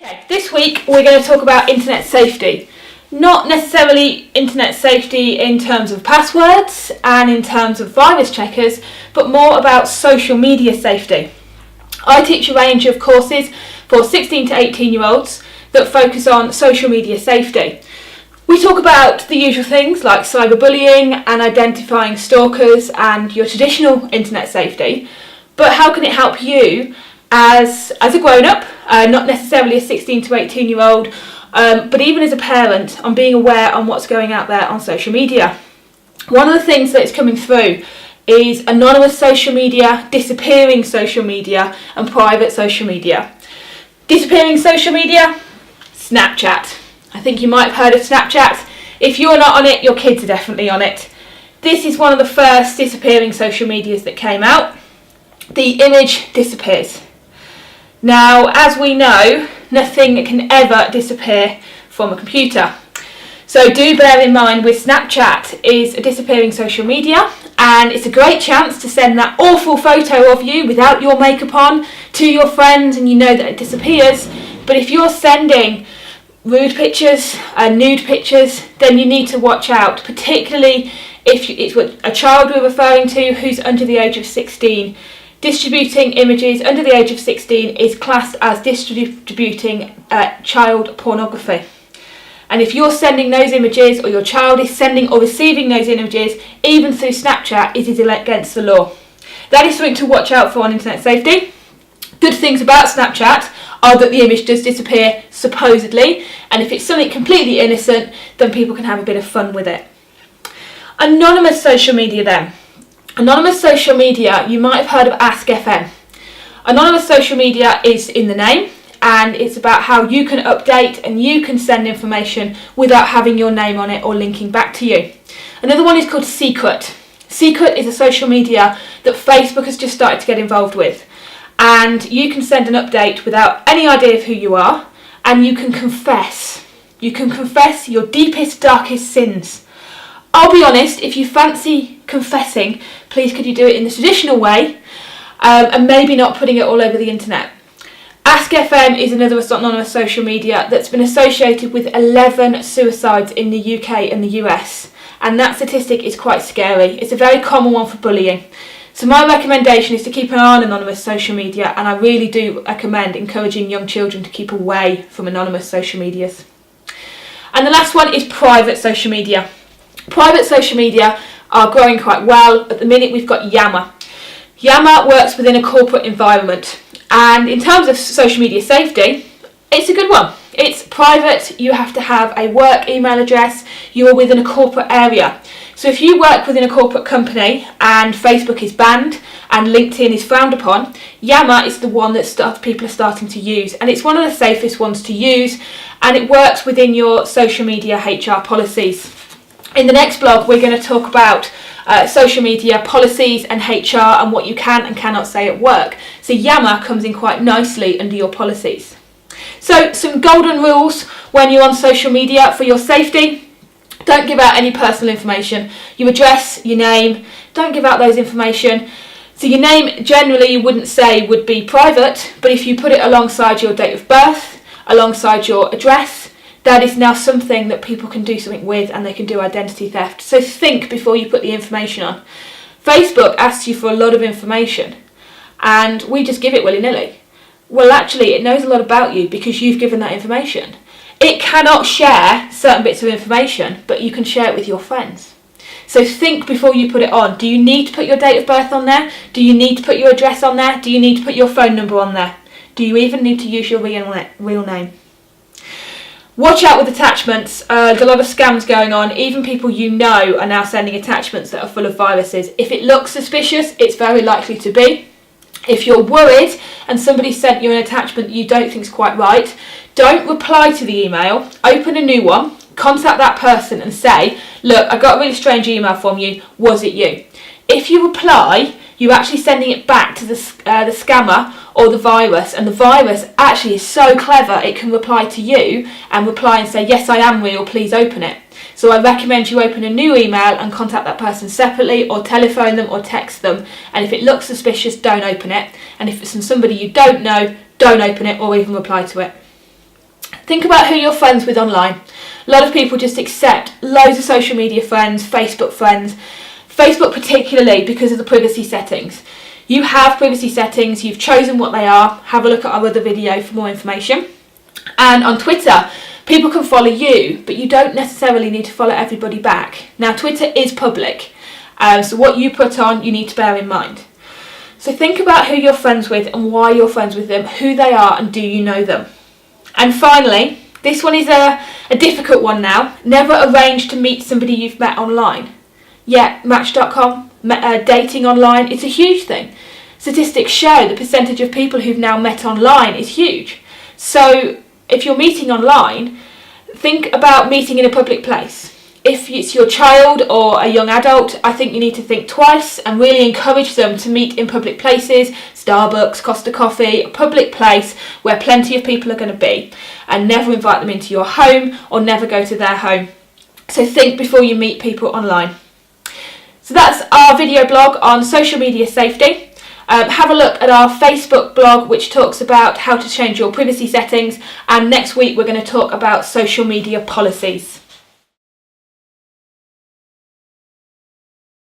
Okay, this week we're going to talk about internet safety. Not necessarily internet safety in terms of passwords and in terms of virus checkers, but more about social media safety. I teach a range of courses for 16 to 18-year-olds that focus on social media safety. We talk about the usual things like cyberbullying and identifying stalkers and your traditional internet safety, but how can it help you as a grown-up, not necessarily a 16 to 18-year-old, but even as a parent, on being aware on what's going out there on social media. One of the things that's coming through is anonymous social media, disappearing social media, and private social media. Disappearing social media, Snapchat. I think you might have heard of Snapchat. If you're not on it, your kids are definitely on it. This is one of the first disappearing social medias that came out. The image disappears. Now, as we know, nothing can ever disappear from a computer. So do bear in mind with Snapchat is a disappearing social media, and it's a great chance to send that awful photo of you without your makeup on to your friends and you know that it disappears. But if you're sending rude pictures and nude pictures, then you need to watch out, particularly if it's a child we're referring to who's under the age of 16. Distributing images under the age of 16 is classed as distributing child pornography. And if you're sending those images, or your child is sending or receiving those images, even through Snapchat, it is against the law. That is something to watch out for on internet safety. Good things about Snapchat are that the image does disappear, supposedly, and if it's something completely innocent, then people can have a bit of fun with it. Anonymous social media then. Anonymous social media, you might have heard of Ask FM. Anonymous social media is in the name, and it's about how you can update and you can send information without having your name on it or linking back to you. Another one is called Secret. Secret is a social media that Facebook has just started to get involved with, and you can send an update without any idea of who you are, and you can confess. You can confess your deepest, darkest sins. I'll be honest, if you fancy confessing, please could you do it in the traditional way and maybe not putting it all over the internet. Ask FM is another anonymous social media that's been associated with 11 suicides in the UK and the US, and that statistic is quite scary. It's a very common one for bullying. So my recommendation is to keep an eye on anonymous social media, and I really do recommend encouraging young children to keep away from anonymous social medias. And the last one is private social media. Private social media are growing quite well. At the minute we've got Yammer. Yammer works within a corporate environment, and in terms of social media safety, it's a good one. It's private, you have to have a work email address, you're within a corporate area. So if you work within a corporate company and Facebook is banned and LinkedIn is frowned upon, Yammer is the one that people are starting to use, and it's one of the safest ones to use, and it works within your social media HR policies. In the next blog, we're going to talk about social media policies and HR and what you can and cannot say at work. So Yammer comes in quite nicely under your policies. So some golden rules when you're on social media for your safety. Don't give out any personal information. Your address, your name, don't give out those information. So your name generally you wouldn't say would be private, but if you put it alongside your date of birth, alongside your address, that is now something that people can do something with, and they can do identity theft. So think before you put the information on. Facebook asks you for a lot of information, and we just give it willy-nilly. Well, actually, it knows a lot about you because you've given that information. It cannot share certain bits of information, but you can share it with your friends. So think before you put it on. Do you need to put your date of birth on there? Do you need to put your address on there? Do you need to put your phone number on there? Do you even need to use your real name? Watch out with attachments. There's a lot of scams going on. Even people you know are now sending attachments that are full of viruses. If it looks suspicious, it's very likely to be. If you're worried and somebody sent you an attachment you don't think is quite right, don't reply to the email. Open a new one, contact that person and say, look, I got a really strange email from you, was it you? If you reply, you're actually sending it back to the scammer or the virus, and the virus actually is so clever it can reply to you and reply and say, yes, I am real, please open it. So I recommend you open a new email and contact that person separately, or telephone them or text them, and if it looks suspicious, don't open it, and if it's from somebody you don't know, don't open it or even reply to it. Think about who you're friends with online. A lot of people just accept loads of social media friends, Facebook particularly because of the privacy settings. You have privacy settings, you've chosen what they are. Have a look at our other video for more information. And on Twitter, people can follow you, but you don't necessarily need to follow everybody back. Now, Twitter is public, so what you put on, you need to bear in mind. So think about who you're friends with and why you're friends with them, who they are, and do you know them. And finally, this one is a difficult one now. Never arrange to meet somebody you've met online. Yeah, Match.com, dating online, it's a huge thing. Statistics show the percentage of people who've now met online is huge. So if you're meeting online, think about meeting in a public place. If it's your child or a young adult, I think you need to think twice and really encourage them to meet in public places, Starbucks, Costa Coffee, a public place where plenty of people are going to be, and never invite them into your home or never go to their home. So think before you meet people online. So that's our video blog on social media safety. Have a look at our Facebook blog, which talks about how to change your privacy settings, and next week we're going to talk about social media policies.